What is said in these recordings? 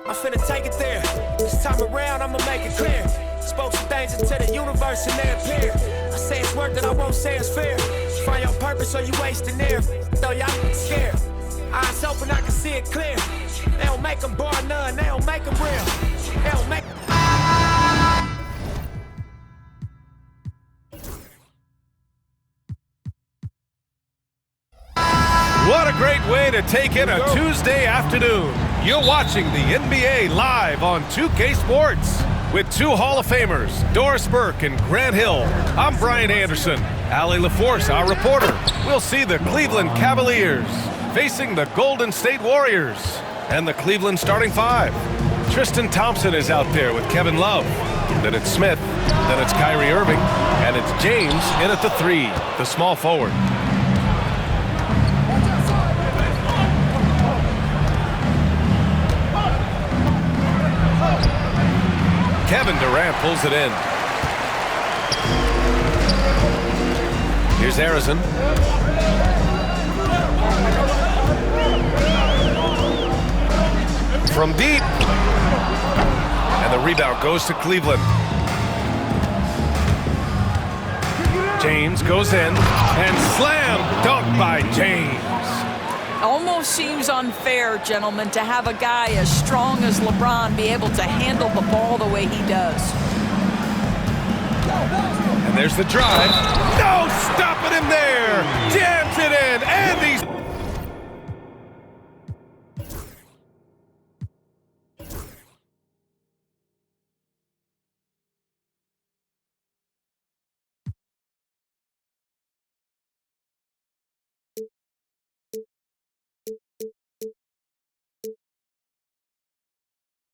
I'm finna take it there. This time around, I'ma make it clear. Spoke some things into the universe and they appear. I say it's worth it, I won't say it's fair. Find your purpose or you wasting there. Though y'all scared. Eyes open, I can see it clear. They don't make them bar none, they don't make them real. They don't make What a great way to take in a Tuesday afternoon. You're watching the NBA live on 2K Sports with two Hall of Famers, Doris Burke and Grant Hill. I'm Brian Anderson. Allie LaForce, our reporter. We'll see the Cleveland Cavaliers facing the Golden State Warriors and the Cleveland starting five. Tristan Thompson is out there with Kevin Love. Then it's Smith. Then it's Kyrie Irving. And it's James in at the three, the small forward. Kevin Durant pulls it in. Here's Harrison. From deep. And the rebound goes to Cleveland. James goes in and slam dunk by James. Almost seems unfair, gentlemen, to have a guy as strong as LeBron be able to handle the ball the way he does. And there's the drive. No stopping him there. Jams it in, and he's...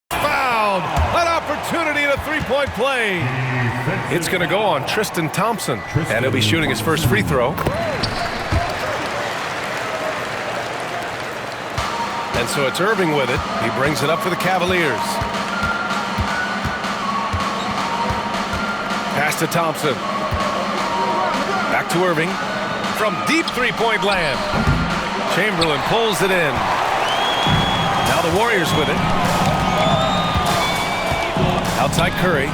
Fouled. An opportunity at a three-point play. It's going to go on Tristan Thompson, and he'll be shooting his first free throw. And so it's Irving with it. He brings it up for the Cavaliers. Pass to Thompson. Back to Irving. From deep three-point land. Chamberlain pulls it in. Now the Warriors with it. Outside Curry.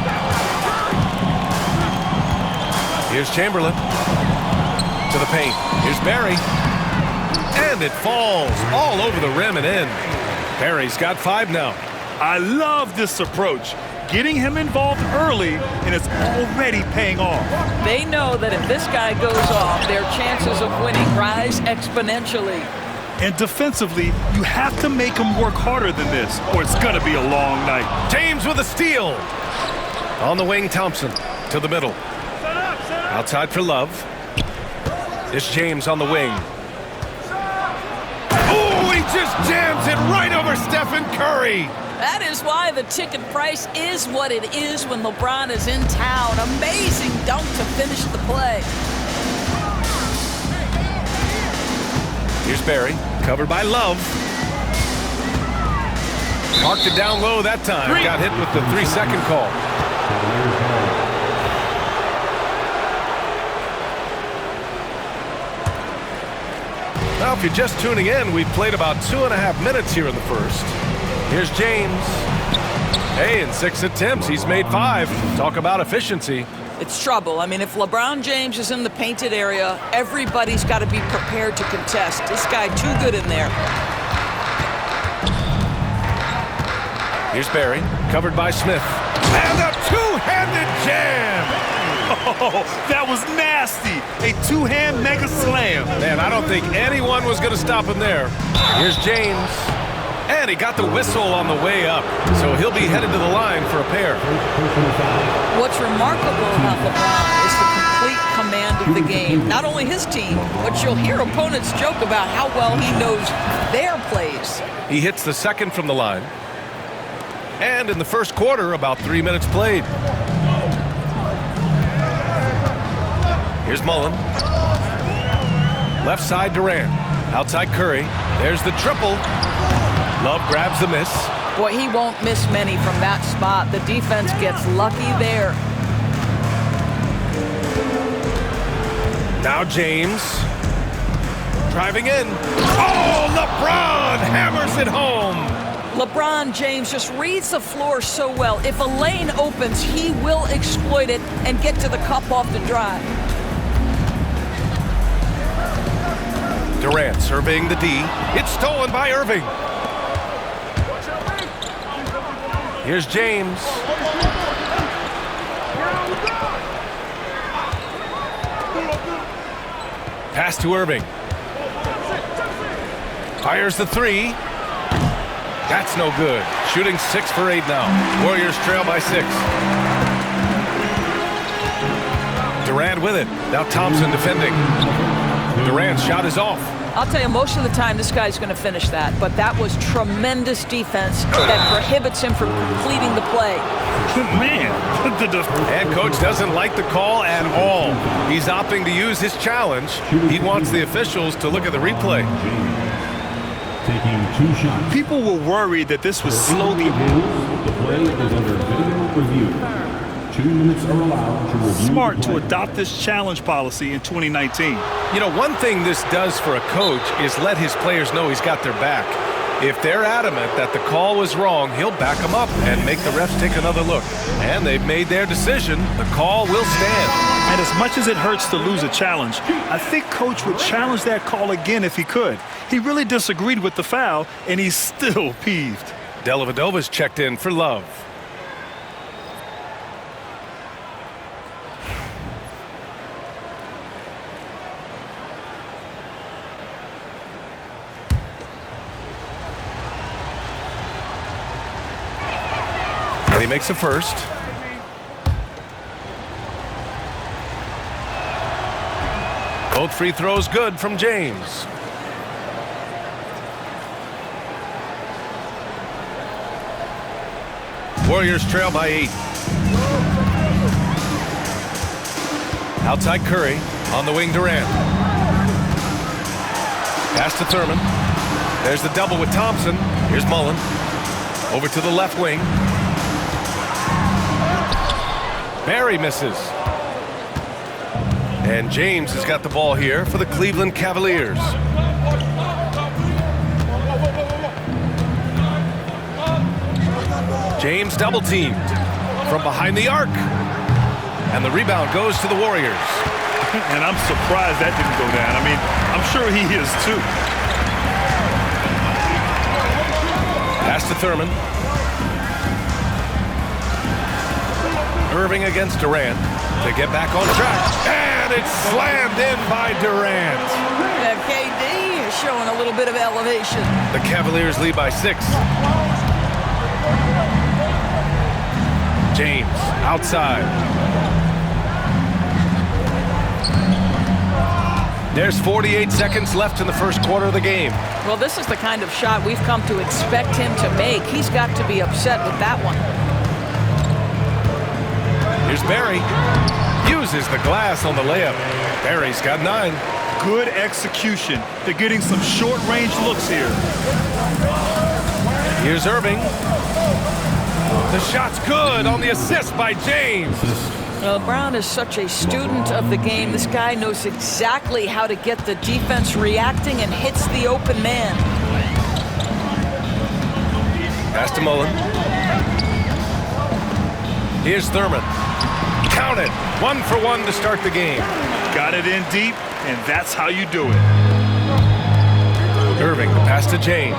Here's Chamberlain. To the paint. Here's Barry. And it falls all over the rim and in. Barry's got 5 now. I love this approach. Getting him involved early, and it's already paying off. They know that if this guy goes off, their chances of winning rise exponentially. And defensively, you have to make him work harder than this, or it's going to be a long night. James with a steal. On the wing, Thompson to the middle. Outside for Love. It's James on the wing. Oh, he just jams it right over Stephen Curry. That is why the ticket price is what it is when LeBron is in town. Amazing dunk to finish the play. Here's Barry, covered by Love. Marked it down low that time. Got hit with the 3-second call. Now, if you're just tuning in, we've played about 2.5 minutes here in the first. Here's James. Hey, in 6 attempts, he's made 5. Talk about efficiency. It's trouble. I mean, if LeBron James is in the painted area, everybody's got to be prepared to contest. This guy too good in there. Here's Barry, covered by Smith. And a two-handed jam! Oh, that was nasty. A two-hand mega slam. Man, I don't think anyone was going to stop him there. Here's James. And he got the whistle on the way up, so he'll be headed to the line for a pair. What's remarkable about LeBron is the complete command of the game. Not only his team, but you'll hear opponents joke about how well he knows their plays. He hits the second from the line. And in the first quarter, about 3 minutes played. Here's Mullen. Left side Durant. Outside Curry. There's the triple. Love grabs the miss. Boy, he won't miss many from that spot. The defense gets lucky there. Now James. Driving in. Oh, LeBron hammers it home. LeBron James just reads the floor so well. If a lane opens, he will exploit it and get to the cup off the drive. Durant surveying the D. It's stolen by Irving. Here's James. Pass to Irving. Fires the three. That's no good. Shooting 6 for 8 now. Warriors trail by 6. Durant with it. Now Thompson defending. Durant's shot is off. I'll tell you, most of the time this guy's going to finish that, but that was tremendous defense that prohibits him from completing the play. Man, and coach doesn't like the call at all. He's opting to use his challenge. He wants the officials to look at the replay. Taking 2 shots. people were worried that this would slow the... The play is under video review. 2 minutes are allowed to review. Smart to adopt this challenge policy in 2019. You know, one thing this does for a coach is let his players know he's got their back. If they're adamant that the call was wrong, he'll back them up and make the refs take another look. And they've made their decision. The call will stand. And as much as it hurts to lose a challenge, I think Coach would challenge that call again if he could. He really disagreed with the foul, and he's still peeved. Dellavedova's checked in for Love. And he makes a first. Both free throws good from James. Warriors trail by 8. Outside Curry. On the wing Durant. Pass to Thurman. There's the double with Thompson. Here's Mullen. Over to the left wing. Barry misses. And James has got the ball here for the Cleveland Cavaliers. James double teamed from behind the arc. And the rebound goes to the Warriors. And I'm surprised that didn't go down. I mean, I'm sure he is too. Pass to Thurman. Irving against Durant to get back on track. And it's slammed in by Durant. KD is showing a little bit of elevation. The Cavaliers lead by 6. James outside. There's 48 seconds left in the first quarter of the game. Well, this is the kind of shot we've come to expect him to make. He's got to be upset with that one. Here's Barry. Uses the glass on the layup. Barry's got 9. Good execution. They're getting some short-range looks here. Here's Irving. The shot's good on the assist by James. Brown is such a student of the game. This guy knows exactly how to get the defense reacting and hits the open man. Pass to Mullen. Here's Thurman. Count it. 1 for 1 to start the game. Got it in deep, and that's how you do it. Irving, the pass to James.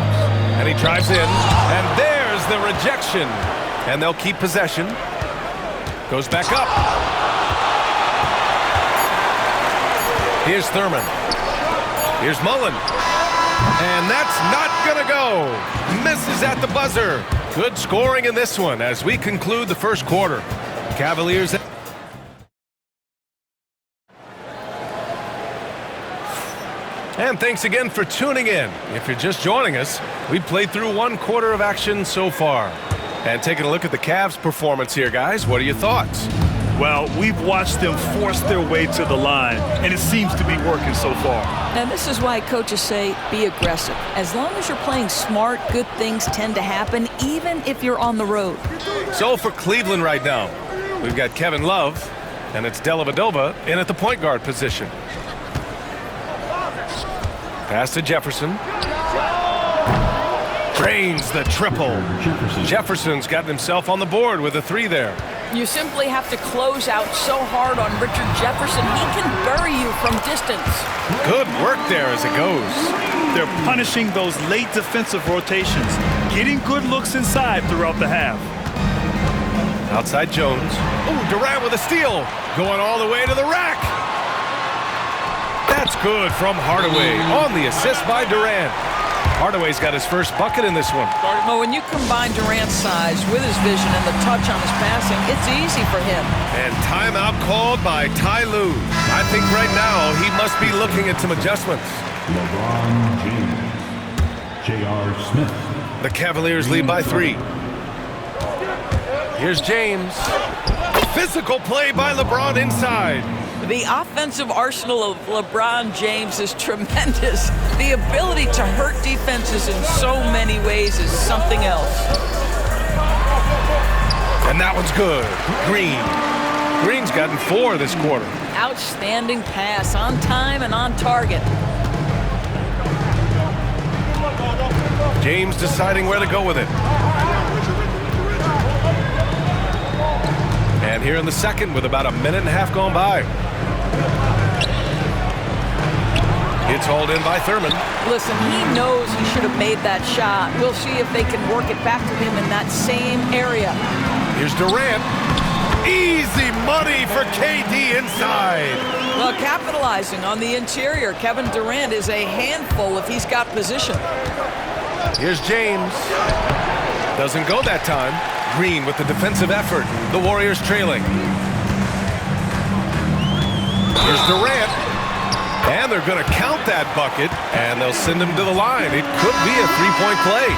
And he drives in. And there's the rejection. And they'll keep possession. Goes back up. Here's Thurman. Here's Mullen. And that's not going to go. Misses at the buzzer. Good scoring in this one as we conclude the first quarter. Cavaliers. And thanks again for tuning in. If you're just joining us, we played through 1 quarter of action so far. And taking a look at the Cavs' performance here, guys, what are your thoughts? Well, we've watched them force their way to the line, and it seems to be working so far. And this is why coaches say be aggressive. As long as you're playing smart, good things tend to happen, even if you're on the road. So for Cleveland right now, we've got Kevin Love, and it's Dellavedova in at the point guard position. Pass to Jefferson. Drains the triple. Jefferson's gotten himself on the board with a 3 there. You simply have to close out so hard on Richard Jefferson. He can bury you from distance. Good work there as it goes. They're punishing those late defensive rotations, getting good looks inside throughout the half. Outside Jones. Oh, Durant with a steal. Going all the way to the rack. That's good from Hardaway on the assist by Durant. Hardaway's got his first bucket in this one. Well, when you combine Durant's size with his vision and the touch on his passing, it's easy for him. And timeout called by Ty Lue. I think right now he must be looking at some adjustments. LeBron James. J.R. Smith. The Cavaliers lead by 3. Here's James. Physical play by LeBron inside. The offensive arsenal of LeBron James is tremendous. The ability to hurt defenses in so many ways is something else. And that one's good. Green. Green's gotten 4 this quarter. Outstanding pass, on time and on target. James deciding where to go with it. And here in the second with about a minute and a half gone by. It's hauled in by Thurman. Listen, he knows he should have made that shot. We'll see if they can work it back to him in that same area. Here's Durant. Easy money for KD inside. Well, capitalizing on the interior, Kevin Durant is a handful if he's got position. Here's James. Doesn't go that time. Green with the defensive effort. The Warriors trailing. Here's Durant. And they're going to count that bucket, and they'll send him to the line. It could be a 3-point play.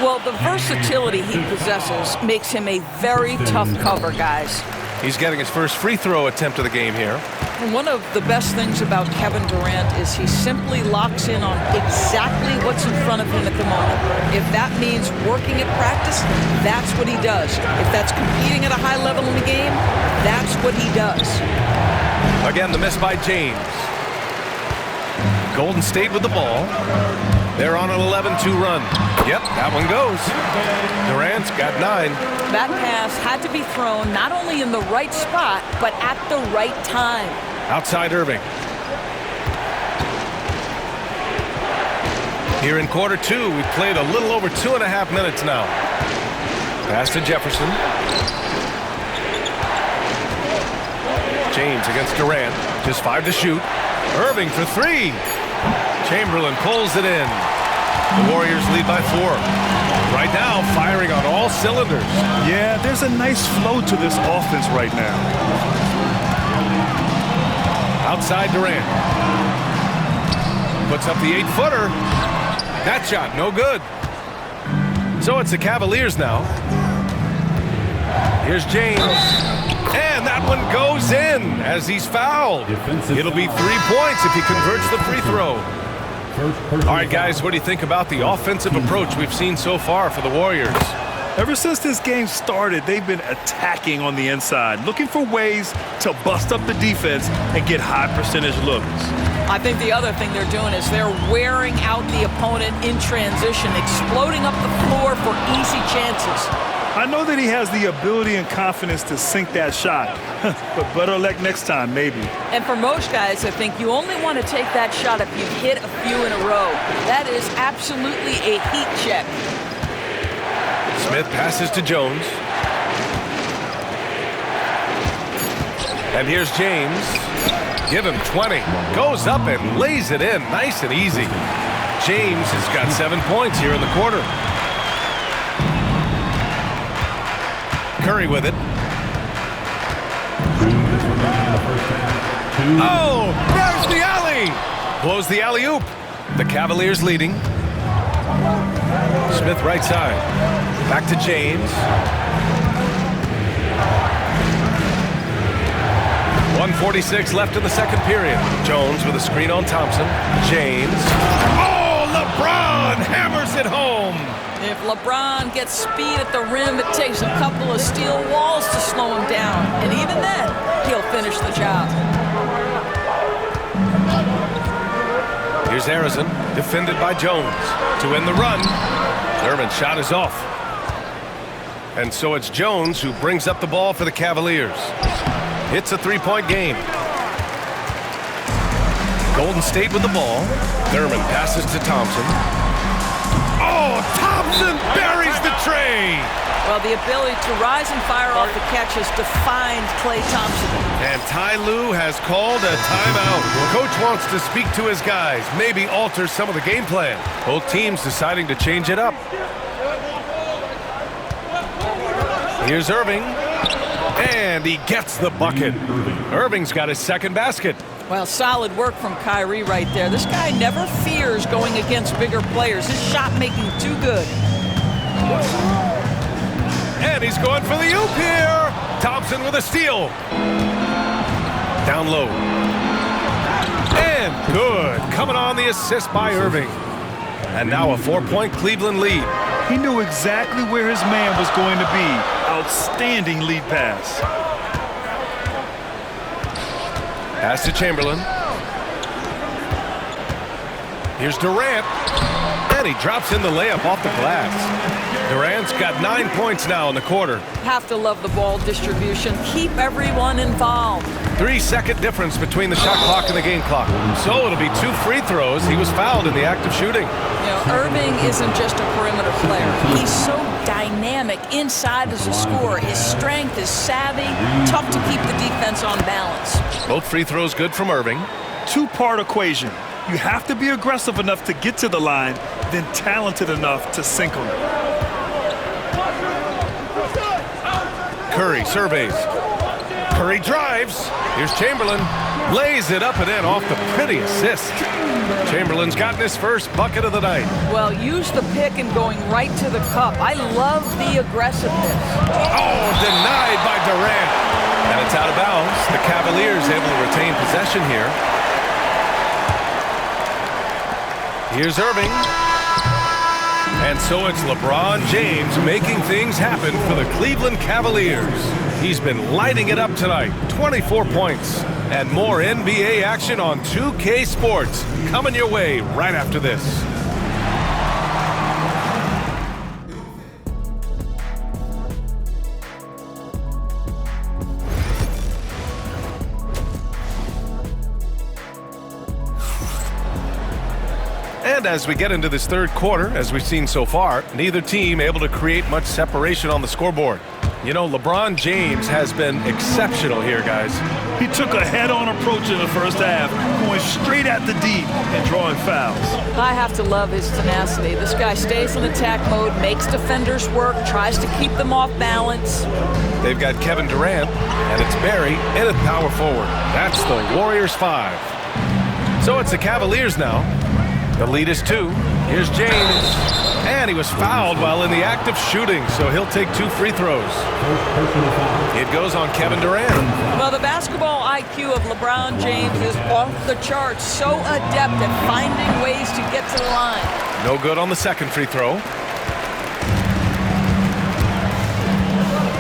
Well, the versatility he possesses makes him a very tough cover, guys. He's getting his first free throw attempt of the game here. And one of the best things about Kevin Durant is he simply locks in on exactly what's in front of him at the moment. If that means working at practice, that's what he does. If that's competing at a high level in the game, that's what he does. Again, the miss by James. Golden State with the ball. They're on an 11-2 run. Yep, that one goes. Durant's got 9. That pass had to be thrown not only in the right spot, but at the right time. Outside Irving. Here in quarter 2, we've played a little over 2.5 minutes now. Pass to Jefferson. James against Durant. Just 5 to shoot. Irving for 3. Chamberlain pulls it in. The Warriors lead by 4. Right now, firing on all cylinders. Yeah, there's a nice flow to this offense right now. Outside Durant. Puts up the 8-footer. That shot, no good. So it's the Cavaliers now. Here's James. And that one goes in as he's fouled. It'll be 3 points if he converts the free throw. All right, guys, what do you think about the offensive approach we've seen so far for the Warriors? Ever since this game started, they've been attacking on the inside, looking for ways to bust up the defense and get high percentage looks. I think the other thing they're doing is they're wearing out the opponent in transition, exploding up the floor for easy chances. I know that he has the ability and confidence to sink that shot, but better luck next time, maybe. And for most guys, I think you only want to take that shot if you've hit a few in a row. That is absolutely a heat check. Smith passes to Jones. And here's James. Give him 20. Goes up and lays it in nice and easy. James has got 7 points here in the quarter. Curry with it. Oh, there's the alley. Blows the alley-oop. The Cavaliers leading. Smith right side. Back to James. 1:46 left in the second period. Jones with a screen on Thompson. James. Oh, LeBron hammers it home. If LeBron gets speed at the rim, it takes a couple of steel walls to slow him down. And even then, he'll finish the job. Here's Harrison, defended by Jones. To win the run. Durbin's shot is off. And so it's Jones who brings up the ball for the Cavaliers. It's a three-point game. Golden State with the ball. Thurman passes to Thompson. Oh, Thompson buries the tray. Well, the ability to rise and fire off the catch has defined Klay Thompson. And Ty Lue has called a timeout. Coach wants to speak to his guys, maybe alter some of the game plan. Both teams deciding to change it up. Here's Irving. And he gets the bucket. Irving's got his second basket. Well, solid work from Kyrie right there. This guy never fears going against bigger players. His shot making too good. And he's going for the oop here. Thompson with a steal. Down low. And good. Coming on the assist by Irving. And now a 4-point Cleveland lead. He knew exactly where his man was going to be. Outstanding lead pass. Pass to Chamberlain. Here's Durant. And he drops in the layup off the glass. Durant's got 9 points now in the quarter. Have to love the ball distribution. Keep everyone involved. 3-second difference between the shot clock and the game clock. So it'll be 2 free throws. He was fouled in the act of shooting. You know, Irving isn't just a perimeter player. He's so dynamic inside as a scorer. His strength is savvy, tough to keep the defense on balance. Both free throws good from Irving. Two-part equation. You have to be aggressive enough to get to the line, then talented enough to sink them. Curry surveys. Curry drives. Here's Chamberlain. Lays it up and in off the pretty assist. Chamberlain's gotten his first bucket of the night. Well, use the pick and going right to the cup. I love the aggressiveness. Oh, denied by Durant. And it's out of bounds. The Cavaliers able to retain possession here. Here's Irving. And so it's LeBron James making things happen for the Cleveland Cavaliers. He's been lighting it up tonight. 24 points. And more NBA action on 2K Sports coming your way right after this. And as we get into this third quarter, as we've seen so far, neither team able to create much separation on the scoreboard. You know, LeBron James has been exceptional here, guys. He took a head-on approach in the first half, going straight at the deep and drawing fouls. I have to love his tenacity. This guy stays in attack mode, makes defenders work, tries to keep them off balance. They've got Kevin Durant, and it's Barry in at power forward. That's the Warriors 5. So it's the Cavaliers now. The lead is 2. Here's James. And he was fouled while in the act of shooting, so he'll take 2 free throws. It goes on Kevin Durant. Well, the basketball IQ of LeBron James is off the charts. So adept at finding ways to get to the line. No good on the second free throw.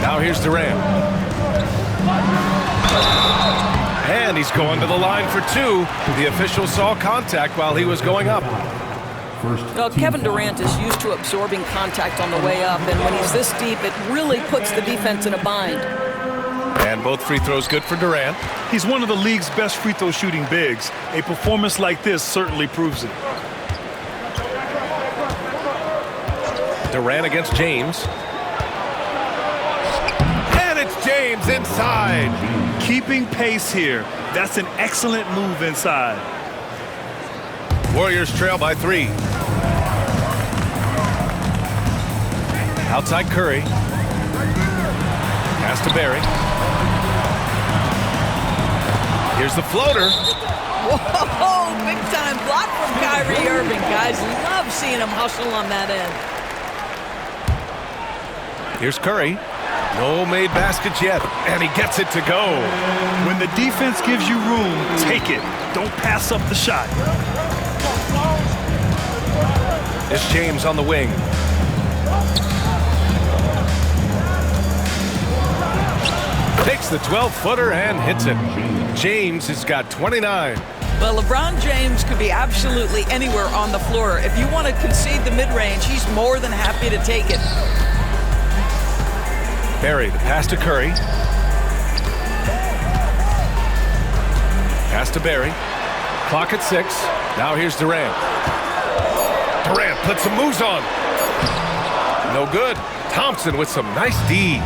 Now here's Durant. And he's going to the line for 2. The official saw contact while he was going up. Well, Kevin Durant is used to absorbing contact on the way up, and when he's this deep, it really puts the defense in a bind. And both free throws good for Durant. He's one of the league's best free throw shooting bigs. A performance like this certainly proves it. Durant against James. And it's James inside. Keeping pace here. That's an excellent move inside. Warriors trail by 3. Outside Curry. Pass to Barry. Here's the floater. Whoa, big time block from Kyrie Irving. Guys, love seeing him hustle on that end. Here's Curry. No made baskets yet, and he gets it to go. When the defense gives you room, take it. Don't pass up the shot. It's James on the wing. Takes the 12-footer and hits it. James has got 29. Well, LeBron James could be absolutely anywhere on the floor. If you want to concede the mid-range, he's more than happy to take it. Barry, the pass to Curry. Pass to Barry. Clock at 6. Now here's Durant. Durant puts some moves on. No good. Thompson with some nice D.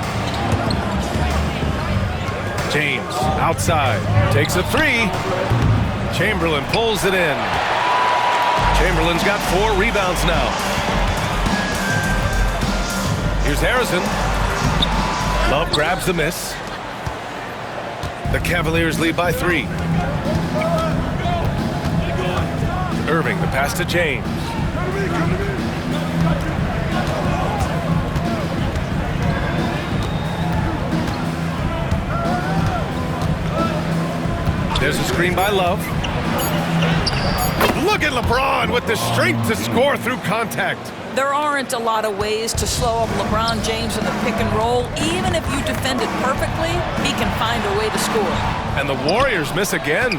James outside. Takes a 3. Chamberlain pulls it in. Chamberlain's got 4 rebounds now. Here's Harrison. Love grabs the miss. The Cavaliers lead by 3. Irving, the pass to James. There's a screen by Love. Look at LeBron with the strength to score through contact. There aren't a lot of ways to slow up LeBron James in the pick and roll. Even if you defend it perfectly, he can find a way to score. And the Warriors miss again.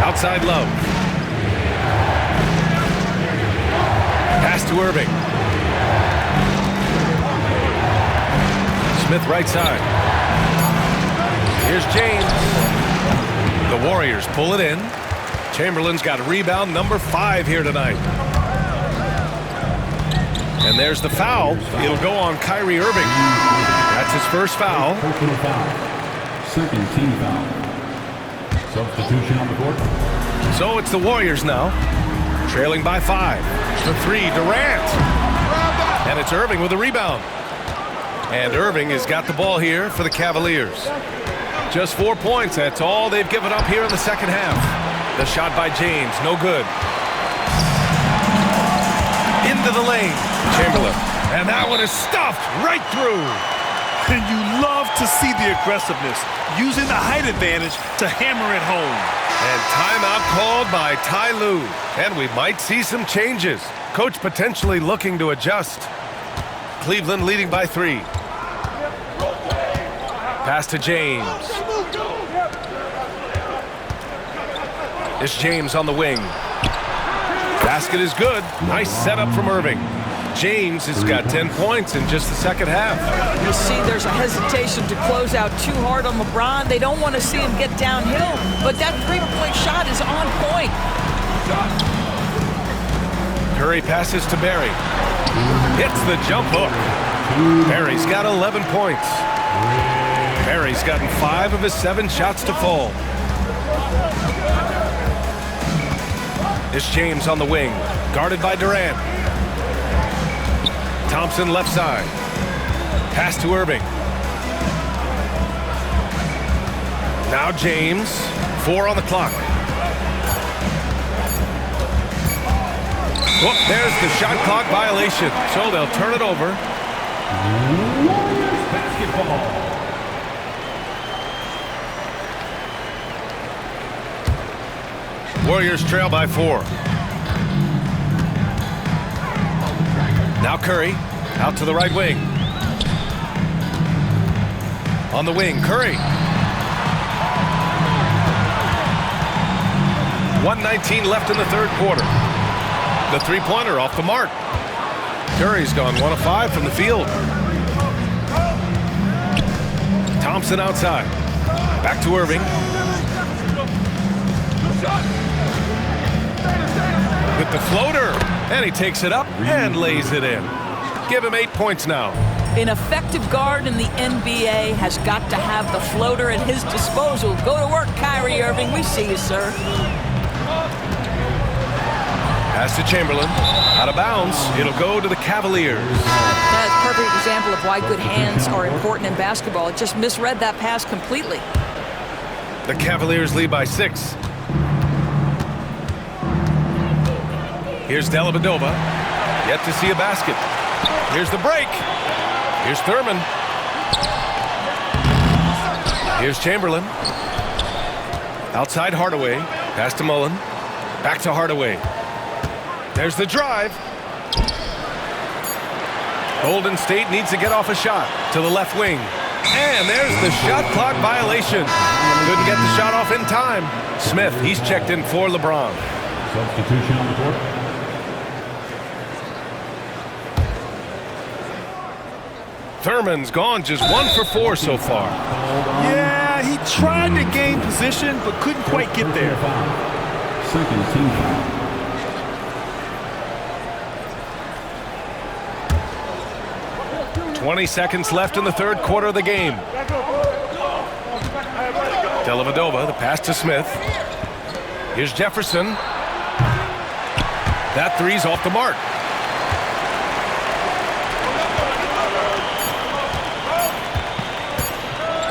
Outside Love. Pass to Irving. Smith right side. Here's James. The Warriors pull it in. Chamberlain's got rebound number 5 here tonight. And there's the foul. It'll go on Kyrie Irving. That's his first foul. Personal foul. Second team foul. Substitution on the court. So it's the Warriors now. Trailing by 5. The 3, Durant. And it's Irving with a rebound. And Irving has got the ball here for the Cavaliers. Just 4 points. That's all they've given up here in the second half. The shot by James, no good. Into the lane, Chamberlain. And that one is stuffed right through. And you love to see the aggressiveness, using the height advantage to hammer it home. And timeout called by Ty Lue. And we might see some changes. Coach potentially looking to adjust. Cleveland leading by 3. Pass to James. It's James on the wing. Basket is good. Nice setup from Irving. James has got 10 points in just the second half. You see there's a hesitation to close out too hard on LeBron. They don't want to see him get downhill, but that three-point shot is on point. Curry passes to Barry. Hits the jump hook. Barry's got 11 points. Barry's gotten 5 of his 7 shots to fall. It's James on the wing, guarded by Durant. Thompson left side. Pass to Irving. Now James, 4 on the clock. Whoop, there's the shot clock violation, so they'll turn it over. Warriors basketball. Warriors trail by 4. Now Curry, out to the right wing. On the wing, Curry. 1:19 left in the third quarter. The three-pointer off the mark. Curry's gone 1 of 5 from the field. Thompson outside. Back to Irving. With the floater, and he takes it up and lays it in. Give him 8 points now. An effective guard in the NBA has got to have the floater at his disposal. Go to work, Kyrie Irving. We see you, sir. Pass to Chamberlain. Out of bounds. It'll go to the Cavaliers. That's a perfect example of why good hands are important in basketball. It just misread that pass completely. The Cavaliers lead by 6. Here's Dellavedova. Yet to see a basket. Here's the break. Here's Thurman. Here's Chamberlain. Outside Hardaway. Pass to Mullen. Back to Hardaway. There's the drive. Golden State needs to get off a shot to the left wing. And there's the shot clock violation. Couldn't get the shot off in time. Smith, he's checked in for LeBron. Substitution on the court. Thurman's gone just 1 for 4 so far. Yeah, he tried to gain position, but couldn't quite get there. Second team foul. 20 seconds left in the third quarter of the game. Dellavedova, the pass to Smith. Here's Jefferson. That three's off the mark.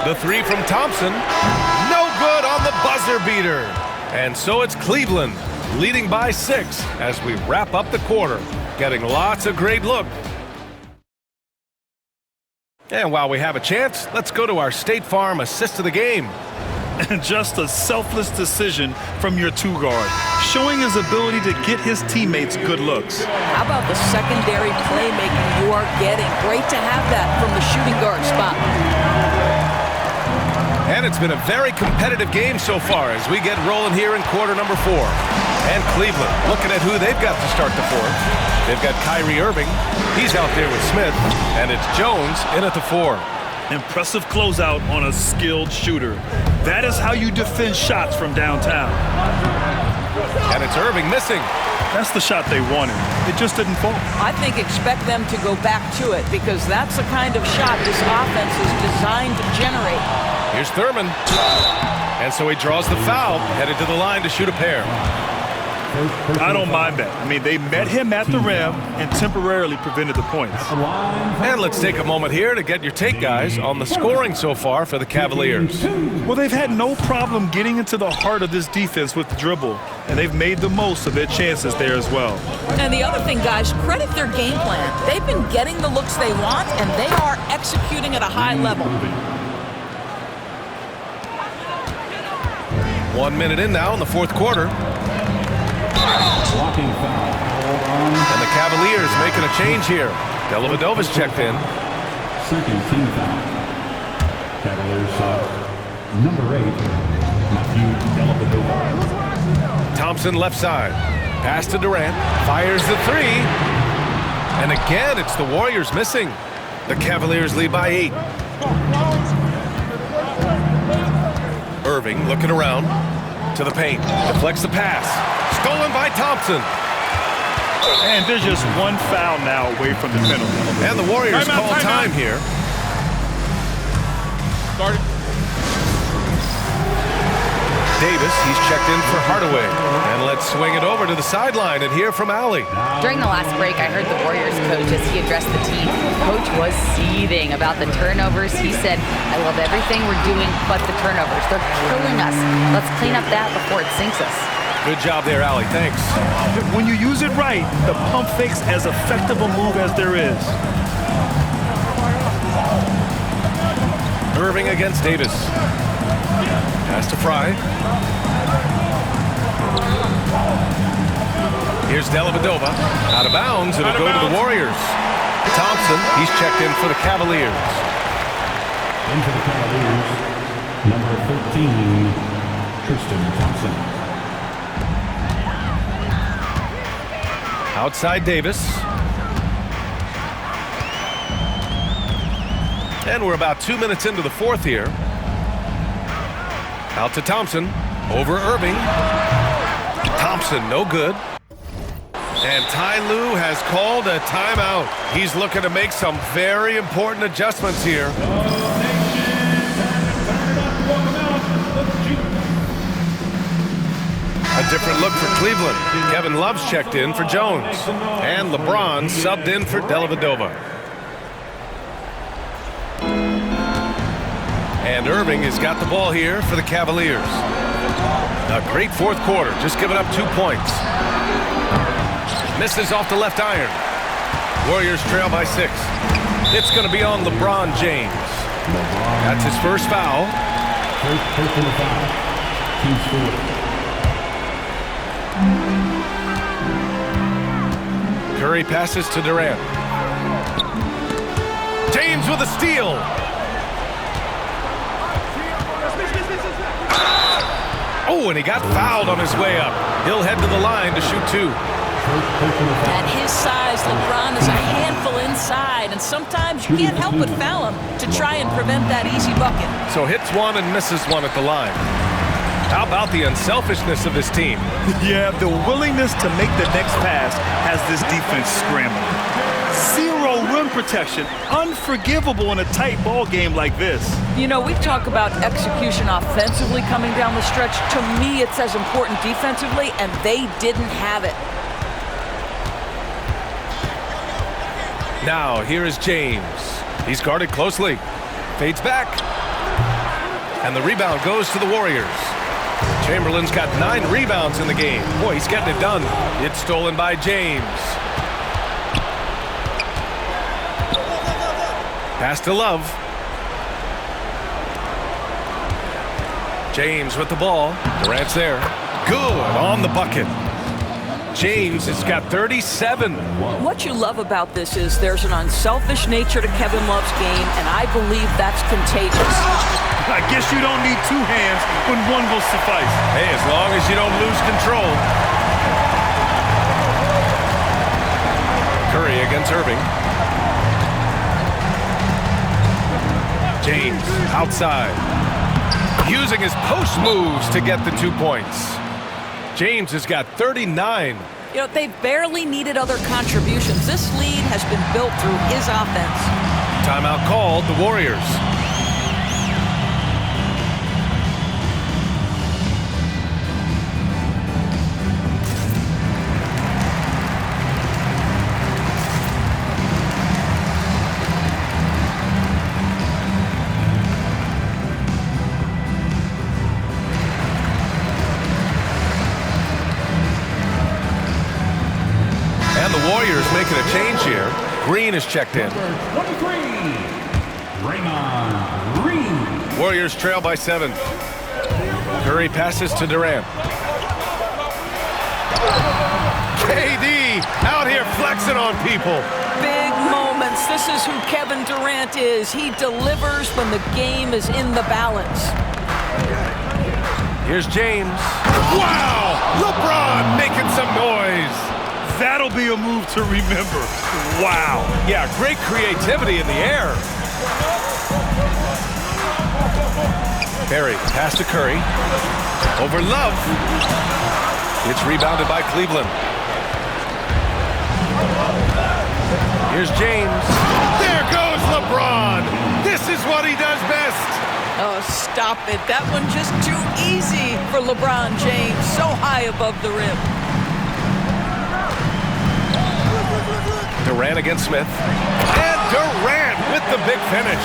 The three from Thompson. No good on the buzzer beater. And so it's Cleveland leading by 6 as we wrap up the quarter. Getting lots of great looks. And while we have a chance, let's go to our State Farm assist of the game. And just a selfless decision from your two-guard, showing his ability to get his teammates good looks. How about the secondary playmaking you are getting? Great to have that from the shooting guard spot. And it's been a very competitive game so far as we get rolling here in quarter number 4. And Cleveland looking at who they've got to start the fourth. They've got Kyrie Irving. He's out there with Smith. And it's Jones in at the 4. Impressive closeout on a skilled shooter. That is how you defend shots from downtown. And it's Irving missing. That's the shot they wanted. It just didn't fall. I think expect them to go back to it because that's the kind of shot this offense is designed to generate. Here's Thurman. And so he draws the foul, headed to the line to shoot a pair. I don't mind that. I mean, they met him at the rim and temporarily prevented the points. And let's take a moment here to get your take, guys, on the scoring so far for the Cavaliers. Well, they've had no problem getting into the heart of this defense with the dribble, and they've made the most of their chances there as well. And the other thing, guys, credit their game plan. They've been getting the looks they want, and they are executing at a high level. 1 minute in now in the fourth quarter. Blocking foul. And the Cavaliers making a change here. Dellavedova's checked in. Second team foul. Cavaliers number 8, Matthew Dellavedova. Thompson left side. Pass to Durant. Fires the 3. And again, it's the Warriors missing. The Cavaliers lead by 8. Irving looking around to the paint. Deflects the pass. Stolen by Thompson. And there's just one foul now away from the penalty. And the Warriors call time here. Started. Davis, he's checked in for Hardaway. And let's swing it over to the sideline and hear from Allie. During the last break, I heard the Warriors coach as he addressed the team. Coach was seething about the turnovers. He said, I love everything we're doing but the turnovers. They're killing us. Let's clean up that before it sinks us. Good job there, Allie. Thanks. When you use it right, the pump fake's as effective a move as there is. Irving against Davis. Pass to Fry. Here's Dellavedova. Out of bounds. It'll go to the Warriors. Thompson, he's checked in for the Cavaliers. Into the Cavaliers, number 13, Tristan Thompson. Outside Davis. And we're about 2 minutes into the fourth here. Out to Thompson. Over Irving. Thompson, no good. And Ty Lue has called a timeout. He's looking to make some very important adjustments here. A different look for Cleveland. Kevin Love's checked in for Jones. And LeBron subbed in for Dellavedova. And Irving has got the ball here for the Cavaliers. A great fourth quarter, just giving up 2 points. Misses off the left iron. Warriors trail by 6. It's going to be on LeBron James. That's his first foul. First personal foul. Team score. Curry passes to Durant. with a steal. Oh, and he got fouled on his way up. He'll head to the line to shoot 2. At his size, LeBron is a handful inside, and sometimes you can't help but foul him to try and prevent that easy bucket. So hits 1 and misses 1 at the line. How about the unselfishness of his team? Yeah, the willingness to make the next pass has this defense scrambling. Zero rim protection, unforgivable in a tight ball game like this. You know, we talk about execution offensively coming down the stretch. To me, it's as important defensively, and they didn't have it. Now, here is James. He's guarded closely. Fades back. And the rebound goes to the Warriors. Chamberlain's got 9 rebounds in the game. Boy, he's getting it done. It's stolen by James. Pass to Love. James with the ball. Durant's there. Good on the bucket. James has got 37. What you love about this is there's an unselfish nature to Kevin Love's game, and I believe that's contagious. I guess you don't need 2 hands when 1 will suffice. Hey, as long as you don't lose control. Curry against Irving. James outside. Using his post moves to get the 2 points. James has got 39. You know, they barely needed other contributions. This lead has been built through his offense. Timeout called, the Warriors. Warriors making a change here. Green is checked in. 23, Draymond Green. Warriors trail by 7. Curry passes to Durant. KD out here flexing on people. Big moments. This is who Kevin Durant is. He delivers when the game is in the balance. Here's James. Wow! LeBron making some noise. That'll be a move to remember. Wow. Yeah, great creativity in the air. Perry, pass to Curry. Over Love. It's rebounded by Cleveland. Here's James. There goes LeBron. This is what he does best. Oh, stop it. That one just too easy for LeBron James. So high above the rim. Durant against Smith. And Durant with the big finish.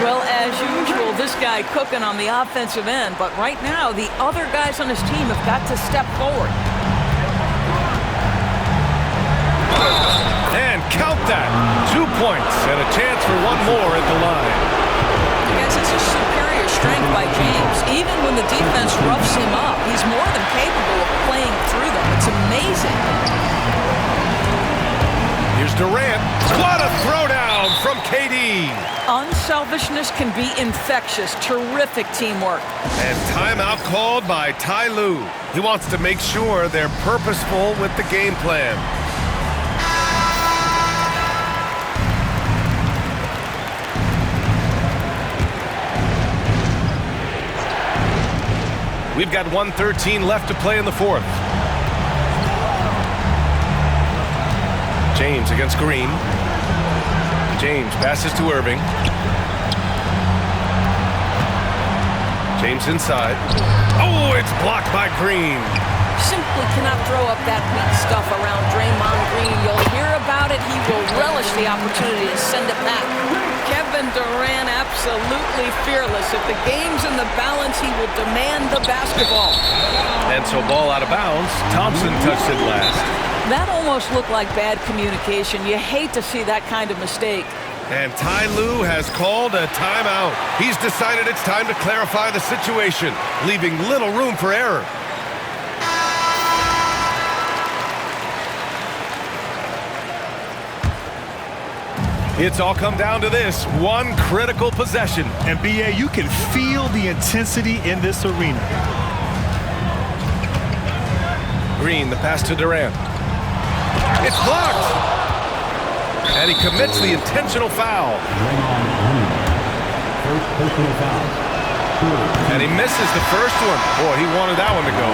Well, as usual, this guy cooking on the offensive end. But right now, the other guys on his team have got to step forward. And count that. 2 points and a chance for 1 more at the line. Yes, it's a superior strength by James. Even when the defense roughs him up, he's more than capable of playing through them. It's amazing. Here's Durant. What a throwdown from KD. Unselfishness can be infectious. Terrific teamwork. And timeout called by Ty Lue. He wants to make sure they're purposeful with the game plan. We've got 1:13 left to play in the 4th. James against Green. James passes to Irving. James inside. Oh, it's blocked by Green. Simply cannot throw up that weak stuff around Draymond Green. You'll hear about it. He will relish the opportunity to send it back. Kevin Durant absolutely fearless. If the game's in the balance, he will demand the basketball. And so ball out of bounds. Thompson touched it last. That almost looked like bad communication. You hate to see that kind of mistake. And Ty Lue has called a timeout. He's decided it's time to clarify the situation, leaving little room for error. It's all come down to this one critical possession. And B.A., you can feel the intensity in this arena. Green, the pass to Durant. It's blocked. And he commits the intentional foul. First personal foul. And he misses the first one. Boy, he wanted that one to go.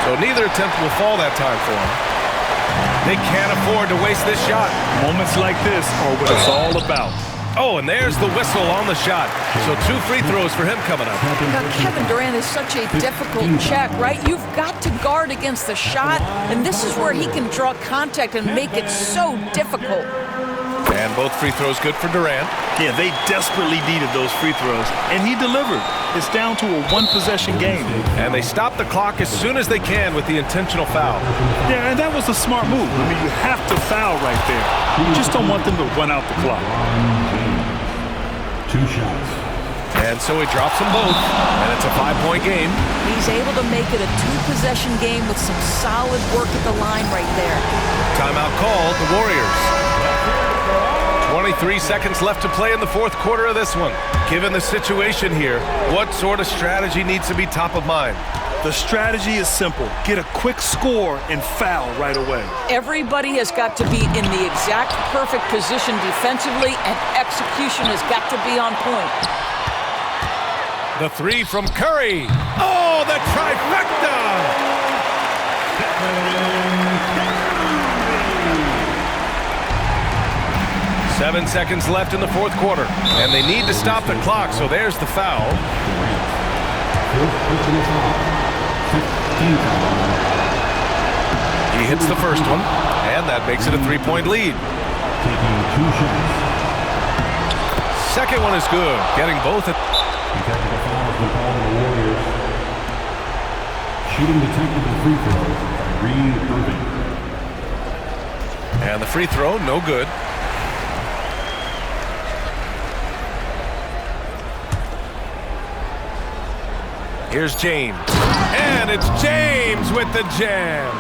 So neither attempt will fall that time for him. They can't afford to waste this shot. Moments like this are what it's all about. Oh, and there's the whistle on the shot. So 2 free throws for him coming up. Now, Kevin Durant is such a difficult check, right? You've got to guard against the shot, and this is where he can draw contact and make it so difficult. And both free throws good for Durant. Yeah, they desperately needed those free throws, and he delivered. It's down to a one-possession game. And they stop the clock as soon as they can with the intentional foul. Yeah, and that was a smart move. I mean, you have to foul right there. You just don't want them to run out the clock. 2 shots. And so he drops them both, and it's a 5-point game. He's able to make it a 2-possession game with some solid work at the line right there. Timeout called, the Warriors. 23 seconds left to play in the fourth quarter of this one. Given the situation here, what sort of strategy needs to be top of mind? The strategy is simple. Get a quick score and foul right away. Everybody has got to be in the exact perfect position defensively, and execution has got to be on point. The 3 from Curry. Oh, the trifecta! 7 seconds left in the fourth quarter, and they need to stop the clock, so there's the foul. He hits the first one, and that makes it a 3-point lead. Taking 2 shots. Second one is good, getting both at... The technical foul has been called on the Warriors. Shooting the technical free throw, Kyrie Irving. And the free throw, no good. Here's James. And it's James with the jam.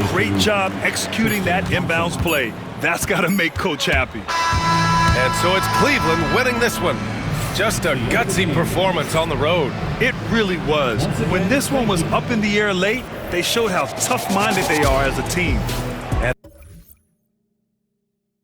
Great job executing that inbounds play. That's got to make Coach happy. And so it's Cleveland winning this one. Just a gutsy performance on the road. It really was. When this one was up in the air late, they showed how tough-minded they are as a team.